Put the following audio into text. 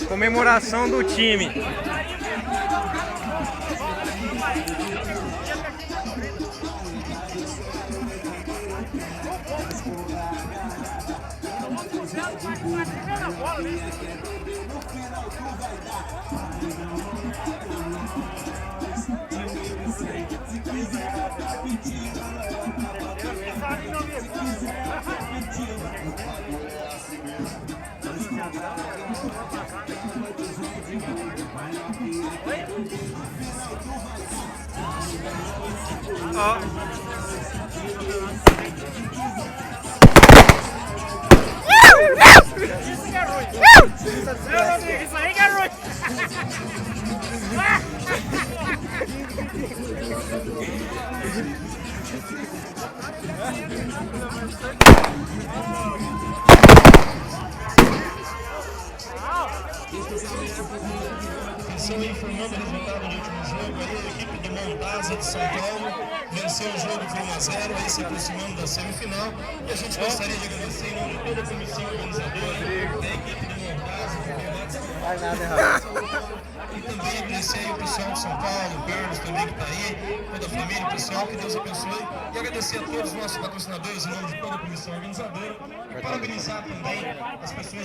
Comemoração do time. Isso aí que é ruim. Atenção, informando o resultado do último jogo, aí a equipe do Montaza de São Paulo venceu o jogo por 1-0, aí se aproximando da semifinal. E a gente gostaria de agradecer em nome de toda a comissão organizadora, da equipe do Montaza, Faz nada errado. e também agradecer aí o pessoal de São Paulo, o Carlos também que está aí, toda a família, o pessoal, que Deus abençoe. E agradecer a todos os nossos patrocinadores em nome de toda a comissão organizadora. E parabenizar também as pessoas